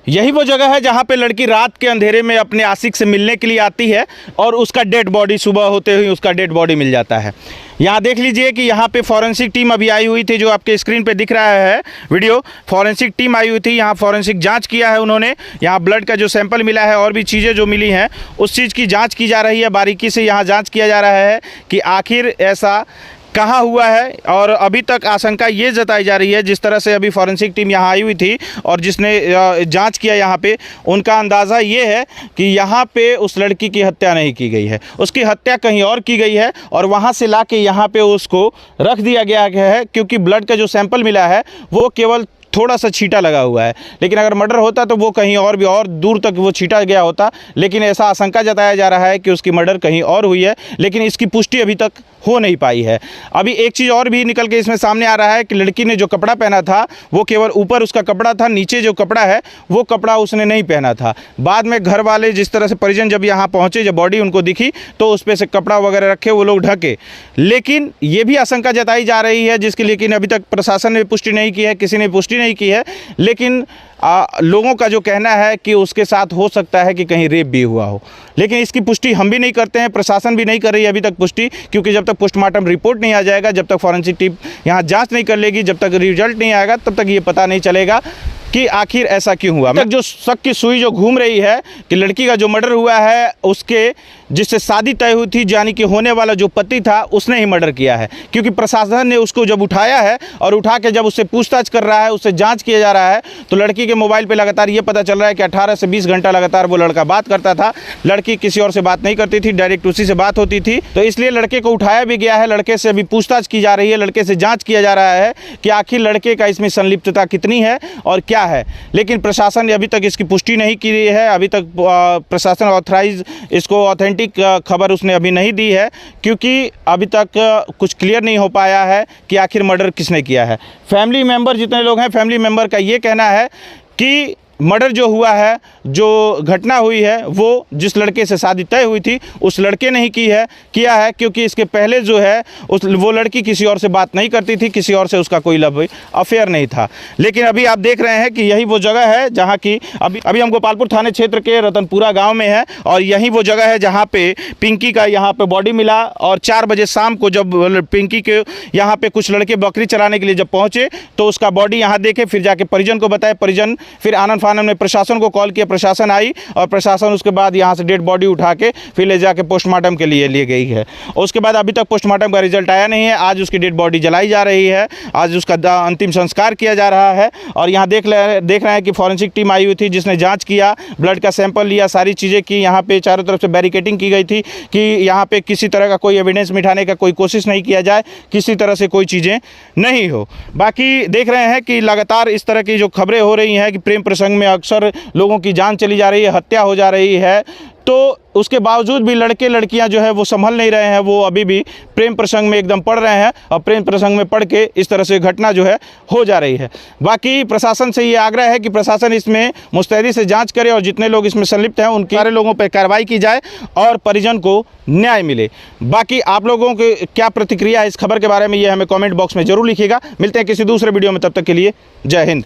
यही वो जगह है जहाँ पे लड़की रात के अंधेरे में अपने आशिक से मिलने के लिए आती है और उसका डेड बॉडी सुबह होते हुए उसका डेड बॉडी मिल जाता है। यहाँ देख लीजिए कि यहाँ पे फॉरेंसिक टीम अभी आई हुई थी, जो आपके स्क्रीन पे दिख रहा है वीडियो। फॉरेंसिक टीम आई हुई थी, यहाँ फॉरेंसिक जांच किया है उन्होंने। यहाँ ब्लड का जो सैंपल मिला है और भी चीज़ें जो मिली हैं उस चीज़ की जाँच की जा रही है। बारीकी से यहाँ जाँच किया जा रहा है कि आखिर ऐसा कहाँ हुआ है। और अभी तक आशंका ये जताई जा रही है, जिस तरह से अभी फॉरेंसिक टीम यहाँ आई हुई थी और जिसने जांच किया यहाँ पे, उनका अंदाज़ा ये है कि यहाँ पे उस लड़की की हत्या नहीं की गई है, उसकी हत्या कहीं और की गई है और वहाँ से ला के यहाँ पे उसको रख दिया गया है। क्योंकि ब्लड का जो सैंपल मिला है वो केवल थोड़ा सा छींटा लगा हुआ है, लेकिन अगर मर्डर होता तो वो कहीं और भी और दूर तक वो छींटा गया होता। लेकिन ऐसा आशंका जताया जा रहा है कि उसकी मर्डर कहीं और हुई है, लेकिन इसकी पुष्टि अभी तक हो नहीं पाई है। अभी एक चीज़ और भी निकल के इसमें सामने आ रहा है कि लड़की ने जो कपड़ा पहना था वो केवल ऊपर उसका कपड़ा था, नीचे जो कपड़ा है वो कपड़ा उसने नहीं पहना था। बाद में घर वाले जिस तरह से परिजन जब यहाँ पहुँचे, जब बॉडी उनको दिखी तो उस पर से कपड़ा वगैरह रखे वो लोग ढके। लेकिन ये भी आशंका जताई जा रही है जिसकी लेकिन अभी तक प्रशासन ने पुष्टि नहीं की है, किसी ने पुष्टि नहीं की है। लेकिन लोगों का जो कहना है कि उसके साथ हो सकता है कि कहीं रेप भी हुआ हो, लेकिन इसकी पुष्टि हम भी नहीं करते हैं, प्रशासन भी नहीं कर रही है अभी तक पुष्टि। क्योंकि जब तक पोस्टमार्टम रिपोर्ट नहीं आ जाएगा, जब तक फॉरेंसिक टीम यहाँ जांच नहीं कर लेगी, जब तक रिजल्ट नहीं आएगा, तब तक ये पता नहीं चलेगा कि आखिर ऐसा क्यों हुआ। तक जो शक की सुई जो घूम रही है कि लड़की का जो मर्डर हुआ है उसके जिससे शादी तय हुई थी, यानी कि होने वाला जो पति था, उसने ही मर्डर किया है। क्योंकि प्रशासन ने उसको जब उठाया है और उठा के जब उससे पूछताछ कर रहा है, उससे जांच किया जा रहा है, तो लड़की के मोबाइल पे लगातार ये पता चल रहा है कि 18 से 20 घंटा लगातार वो लड़का बात करता था। लड़की किसी और से बात नहीं करती थी, डायरेक्ट उसी से बात होती थी। तो इसलिए लड़के को उठाया भी गया है, लड़के से अभी पूछताछ की जा रही है, लड़के से जाँच किया जा रहा है कि आखिर लड़के का इसमें संलिप्तता कितनी है और क्या है। लेकिन प्रशासन ने अभी तक इसकी पुष्टि नहीं की है। अभी तक प्रशासन ऑथराइज इसको ऑथेंटिक खबर उसने अभी नहीं दी है, क्योंकि अभी तक कुछ क्लियर नहीं हो पाया है कि आखिर मर्डर किसने किया है। फैमिली मेंबर जितने लोग हैं, फैमिली मेंबर का ये कहना है कि मर्डर जो हुआ है, जो घटना हुई है, वो जिस लड़के से शादी तय हुई थी उस लड़के ने ही किया है। क्योंकि इसके पहले जो है वो लड़की किसी और से बात नहीं करती थी, किसी और से उसका कोई लव अफेयर नहीं था। लेकिन अभी आप देख रहे हैं कि यही वो जगह है जहां की अभी हम गोपालपुर थाने क्षेत्र के रतनपुरा गांव में है और यही वो जगह है जहां पे पिंकी का यहाँ पे बॉडी मिला। और 4 बजे शाम को जब पिंकी के यहाँ पे कुछ लड़के बकरी चलाने के लिए जब पहुँचे तो उसका बॉडी यहाँ देखे, फिर जाके परिजन को बताया, परिजन फिर आनंद फानंद ने प्रशासन को कॉल किया, प्रशासन आई और प्रशासन उसके बाद यहाँ से डेड बॉडी उठा के फिर ले जाके पोस्टमार्टम के लिए गई है। उसके बाद अभी तक पोस्टमार्टम का रिजल्ट आया नहीं है। आज उसकी डेड बॉडी जलाई जा रही है, आज उसका अंतिम संस्कार किया जा रहा है। और यहाँ देख रहे हैं कि फॉरेंसिक टीम आई हुई थी जिसने जांच किया, ब्लड का सैंपल लिया, सारी चीज़ें की। यहाँ पे चारों तरफ से बैरिकेडिंग की गई थी कि यहाँ पे किसी तरह का कोई एविडेंस मिटाने का कोई कोशिश नहीं किया जाए, किसी तरह से कोई चीज़ें नहीं हो। बाकी देख रहे हैं कि लगातार इस तरह की जो खबरें हो रही हैं कि प्रेम प्रसंग में अक्सर लोगों की जान चली जा रही है, हत्या हो जा रही है, तो उसके बावजूद भी लड़के लड़कियां जो है वो संभल नहीं रहे हैं, वो अभी भी प्रेम प्रसंग में एकदम पड़ रहे हैं और प्रेम प्रसंग में पड़ के इस तरह से घटना जो है हो जा रही है। बाकी प्रशासन से ये आग्रह है कि प्रशासन इसमें मुस्तैदी से जांच करे और जितने लोग इसमें संलिप्त हैं उनके सारे लोगों पर कार्रवाई की जाए और परिजन को न्याय मिले। बाकी आप लोगों की क्या प्रतिक्रिया है इस खबर के बारे में, ये हमें कॉमेंट बॉक्स में जरूर लिखिएगा। मिलते हैं किसी दूसरे वीडियो में, तब तक के लिए जय हिंद।